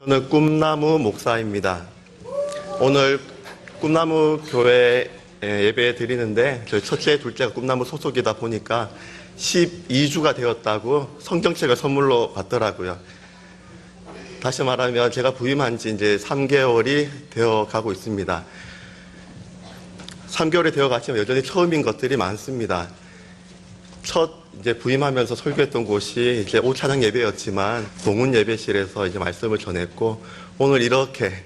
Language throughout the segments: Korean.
저는 꿈나무 목사입니다. 오늘 꿈나무 교회 예배 드리는데 저희 첫째, 둘째가 꿈나무 소속이다 보니까 12주가 되었다고 성경책을 선물로 받더라고요. 다시 말하면 제가 부임한 지 이제 3개월이 되어 가고 있습니다. 3개월이 되어 갔지만 여전히 처음인 것들이 많습니다. 첫 이제 부임하면서 설교했던 곳이 이제 오찬양 예배였지만 동훈 예배실에서 이제 말씀을 전했고, 오늘 이렇게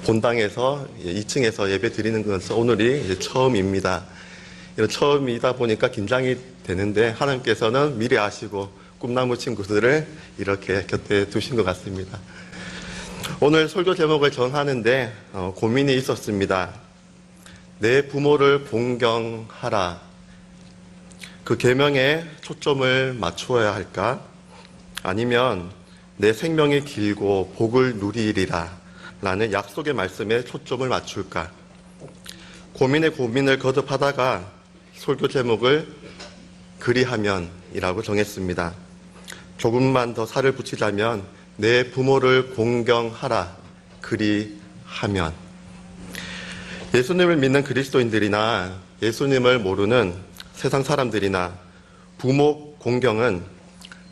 본당에서 2층에서 예배 드리는 것은 오늘이 이제 처음입니다. 이런 처음이다 보니까 긴장이 되는데 하나님께서는 미리 아시고 꿈나무 친구들을 이렇게 곁에 두신 것 같습니다. 오늘 설교 제목을 정하는데 고민이 있었습니다. 내 부모를 공경하라. 그 계명에 초점을 맞추어야 할까? 아니면 내 생명이 길고 복을 누리리라 라는 약속의 말씀에 초점을 맞출까? 고민을 거듭하다가 설교 제목을 그리하면이라고 정했습니다. 조금만 더 살을 붙이자면 내 부모를 공경하라, 그리하면. 예수님을 믿는 그리스도인들이나 예수님을 모르는 세상 사람들이나 부모 공경은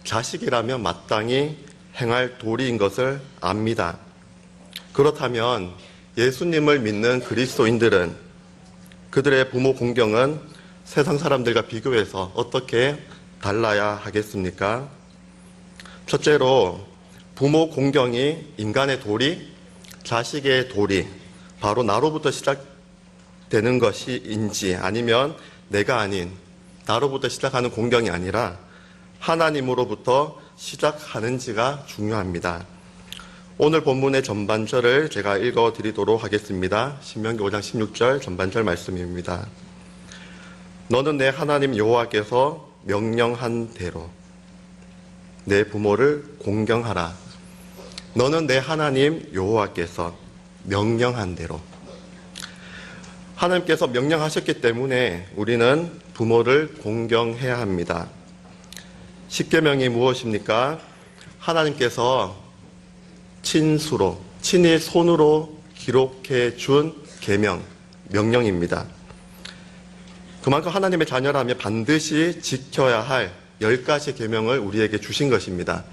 자식이라면 마땅히 행할 도리인 것을 압니다. 그렇다면 예수님을 믿는 그리스도인들은 그들의 부모 공경은 세상 사람들과 비교해서 어떻게 달라야 하겠습니까? 첫째로, 부모 공경이 인간의 도리, 자식의 도리, 바로 나로부터 시작되는 것인지, 아니면 내가 아닌 나로부터 시작하는 공경이 아니라 하나님으로부터 시작하는지가 중요합니다. 오늘 본문의 전반절을 제가 읽어드리도록 하겠습니다. 신명기 5장 16절 전반절 말씀입니다. 너는 내 하나님 여호와께서 명령한 대로 내 부모를 공경하라. 너는 내 하나님 여호와께서 명령한 대로. 하나님께서 명령하셨기 때문에 우리는 부모를 공경해야 합니다. 십계명이 무엇입니까? 하나님께서 친수로, 친히 손으로 기록해 준 계명, 명령입니다. 그만큼 하나님의 자녀라면 반드시 지켜야 할 10가지 계명을 우리에게 주신 것입니다.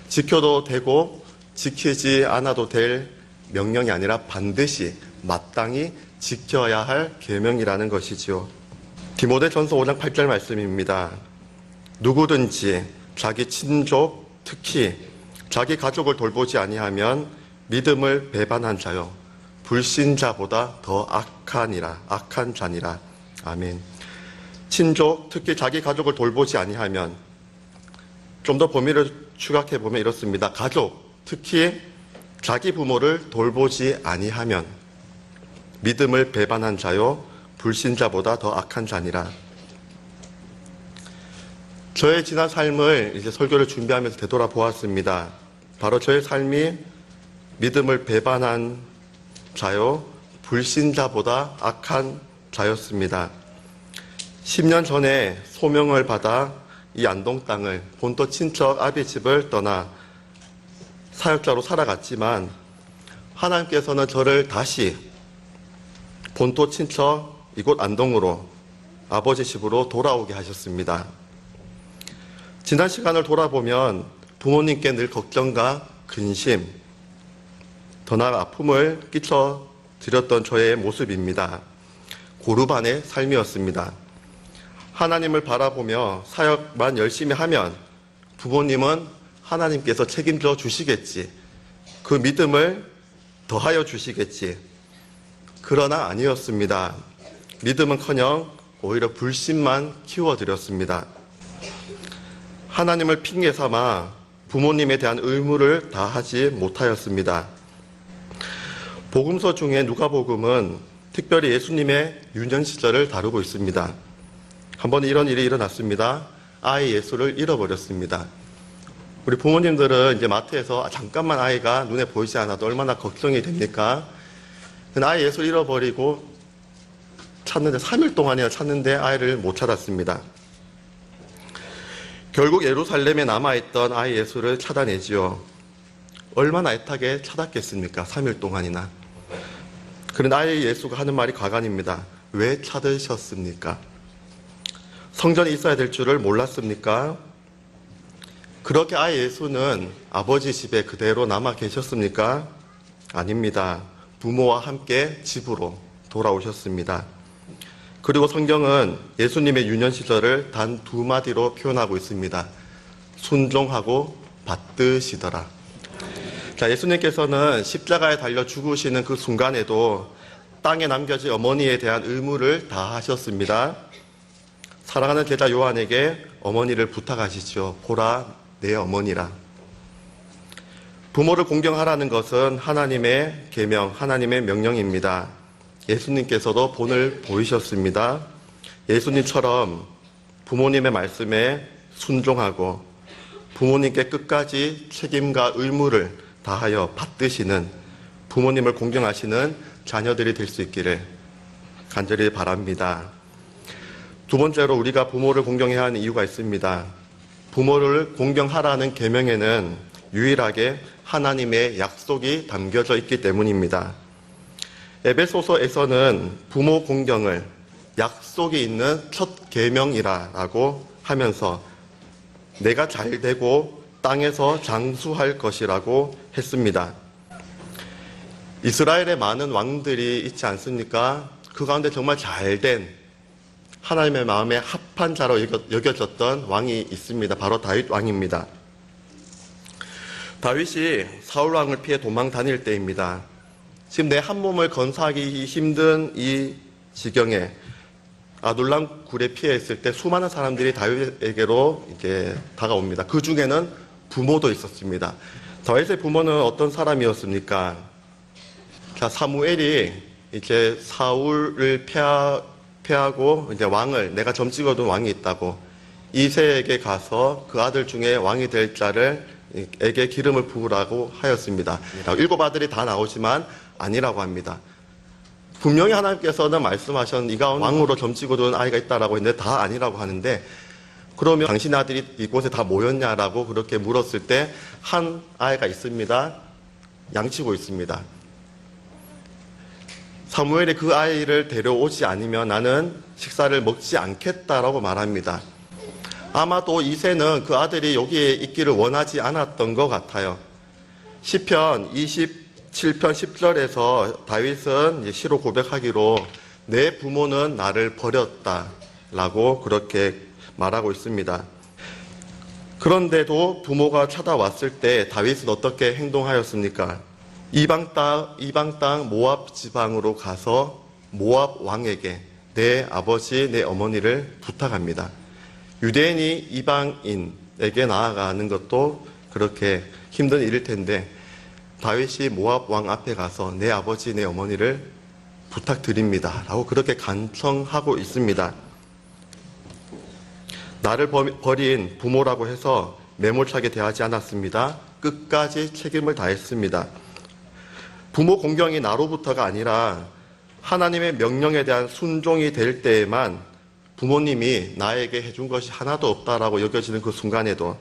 지켜도 되고 지키지 않아도 될 명령이 아니라 반드시 마땅히 지켜야 할 계명이라는 것이지요. 디모데전서 5장 8절 말씀입니다. 누구든지 자기 친족, 특히 자기 가족을 돌보지 아니하면 믿음을 배반한 자요 불신자보다 더 악한 자니라. 아멘. 친족, 특히 자기 가족을 돌보지 아니하면, 좀 더 범위를 추각해 보면 이렇습니다. 가족, 특히 자기 부모를 돌보지 아니하면 믿음을 배반한 자요 불신자보다 더 악한 자니라. 저의 지난 삶을 이제 설교를 준비하면서 되돌아보았습니다. 바로 저의 삶이 믿음을 배반한 자요 불신자보다 악한 자였습니다. 10년 전에 소명을 받아 이 안동 땅을, 본토 친척 아비 집을 떠나 사역자로 살아갔지만 하나님께서는 저를 다시 본토 친척 이곳 안동으로, 아버지 집으로 돌아오게 하셨습니다. 지난 시간을 돌아보면 부모님께 늘 걱정과 근심, 더 나아 아픔을 끼쳐 드렸던 저의 모습입니다. 고루반의 삶이었습니다. 하나님을 바라보며 사역만 열심히 하면 부모님은 하나님께서 책임져 주시겠지, 그 믿음을 더하여 주시겠지. 그러나 아니었습니다. 믿음은커녕 오히려 불신만 키워드렸습니다. 하나님을 핑계 삼아 부모님에 대한 의무를 다하지 못하였습니다. 복음서 중에 누가복음은 특별히 예수님의 유년 시절을 다루고 있습니다. 한번 이런 일이 일어났습니다. 아이 예수를 잃어버렸습니다. 우리 부모님들은 이제 마트에서 잠깐만 아이가 눈에 보이지 않아도 얼마나 걱정이 됩니까? 아이 예수를 잃어버리고 찾는데 3일 동안이나 찾는데 아이를 못 찾았습니다. 결국 예루살렘에 남아있던 아이 예수를 찾아내지요. 얼마나 애타게 찾았겠습니까? 3일 동안이나. 그런데 아예 예수가 하는 말이 과간입니다. 왜 찾으셨습니까? 성전에 있어야 될 줄을 몰랐습니까? 그렇게 아예 예수는 아버지 집에 그대로 남아 계셨습니까? 아닙니다. 부모와 함께 집으로 돌아오셨습니다. 그리고 성경은 예수님의 유년 시절을 단 2마디로 표현하고 있습니다. 순종하고 받드시더라. 자, 예수님께서는 십자가에 달려 죽으시는 그 순간에도 땅에 남겨진 어머니에 대한 의무를 다하셨습니다. 사랑하는 제자 요한에게 어머니를 부탁하시죠. 보라, 내 어머니라. 부모를 공경하라는 것은 하나님의 계명, 하나님의 명령입니다. 예수님께서도 본을 보이셨습니다. 예수님처럼 부모님의 말씀에 순종하고 부모님께 끝까지 책임과 의무를 다하여 받드시는, 부모님을 공경하시는 자녀들이 될 수 있기를 간절히 바랍니다. 두 번째로 우리가 부모를 공경해야 하는 이유가 있습니다. 부모를 공경하라는 계명에는 유일하게 하나님의 약속이 담겨져 있기 때문입니다. 에베소서에서는 부모 공경을 약속이 있는 첫 계명이라고 하면서 내가 잘 되고 땅에서 장수할 것이라고 했습니다. 이스라엘에 많은 왕들이 있지 않습니까? 그 가운데 정말 잘된 하나님의 마음에 합한 자로 여겨졌던 왕이 있습니다. 바로 다윗 왕입니다. 다윗이 사울 왕을 피해 도망 다닐 때입니다. 지금 내 한 몸을 건사하기 힘든 이 지경에 아둘람 굴에 피해 있을 때 수많은 사람들이 다윗에게로 이제 다가옵니다. 그 중에는 부모도 있었습니다. 다윗의 부모는 어떤 사람이었습니까? 자, 사무엘이 이제 사울을 패하고 이제 왕을, 내가 점 찍어둔 왕이 있다고 이새에게 가서 그 아들 중에 왕이 될 자를 에게 기름을 부으라고 하였습니다. 7 아들이 다 나오지만 아니라고 합니다. 분명히 하나님께서는 말씀하셨는 이 가운데 왕으로 점 찍어둔 아이가 있다라고 했는데 다 아니라고 하는데, 그러면 당신의 아들이 이곳에 다 모였냐라고 그렇게 물었을 때 한 아이가 있습니다. 양치고 있습니다. 사무엘이 그 아이를 데려오지 않으면 나는 식사를 먹지 않겠다라고 말합니다. 아마도 이새는 그 아들이 여기에 있기를 원하지 않았던 것 같아요. 시편 27편 10절에서 다윗은 시로 고백하기로 내 부모는 나를 버렸다라고 그렇게 말하고 있습니다. 그런데도 부모가 찾아왔을 때 다윗은 어떻게 행동하였습니까? 이방 땅 모압 지방으로 가서 모압 왕에게 내 아버지, 내 어머니를 부탁합니다. 유대인이 이방인에게 나아가는 것도 그렇게 힘든 일일 텐데 다윗이 모압 왕 앞에 가서 내 아버지, 내 어머니를 부탁드립니다 라고 그렇게 간청하고 있습니다. 나를 버린 부모라고 해서 매몰차게 대하지 않았습니다. 끝까지 책임을 다했습니다. 부모 공경이 나로부터가 아니라 하나님의 명령에 대한 순종이 될 때에만 부모님이 나에게 해준 것이 하나도 없다라고 여겨지는 그 순간에도,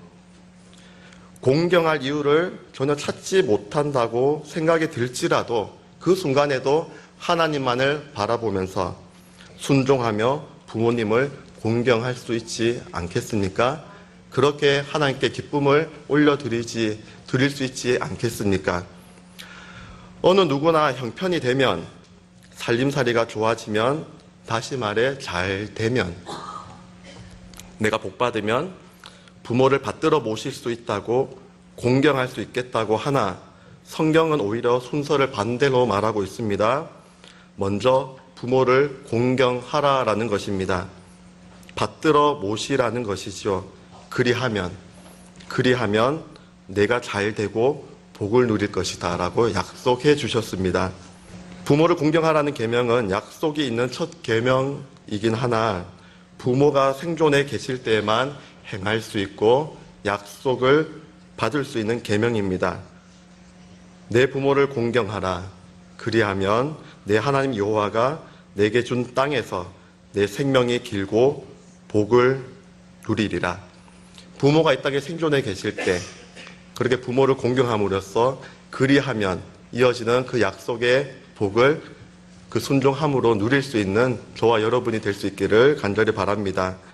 공경할 이유를 전혀 찾지 못한다고 생각이 들지라도 그 순간에도 하나님만을 바라보면서 순종하며 부모님을 공경할 수 있지 않겠습니까? 그렇게 하나님께 기쁨을 드릴 수 있지 않겠습니까? 어느 누구나 형편이 되면, 살림살이가 좋아지면, 다시 말해 잘 되면, 내가 복받으면 부모를 받들어 모실 수 있다고, 공경할 수 있겠다고 하나 성경은 오히려 순서를 반대로 말하고 있습니다. 먼저 부모를 공경하라라는 것입니다. 받들어 모시라는 것이죠. 그리하면 내가 잘 되고 복을 누릴 것이다 라고 약속해 주셨습니다. 부모를 공경하라는 계명은 약속이 있는 첫 계명이긴 하나 부모가 생존해 계실 때에만 행할 수 있고 약속을 받을 수 있는 계명입니다. 내 부모를 공경하라. 그리하면 내 하나님 여호와가 내게 준 땅에서 내 생명이 길고 복을 누리리라. 부모가 이 땅에 생존해 계실 때 그렇게 부모를 공경함으로써 그리하면 이어지는 그 약속의 복을 그 순종함으로 누릴 수 있는 저와 여러분이 될 수 있기를 간절히 바랍니다.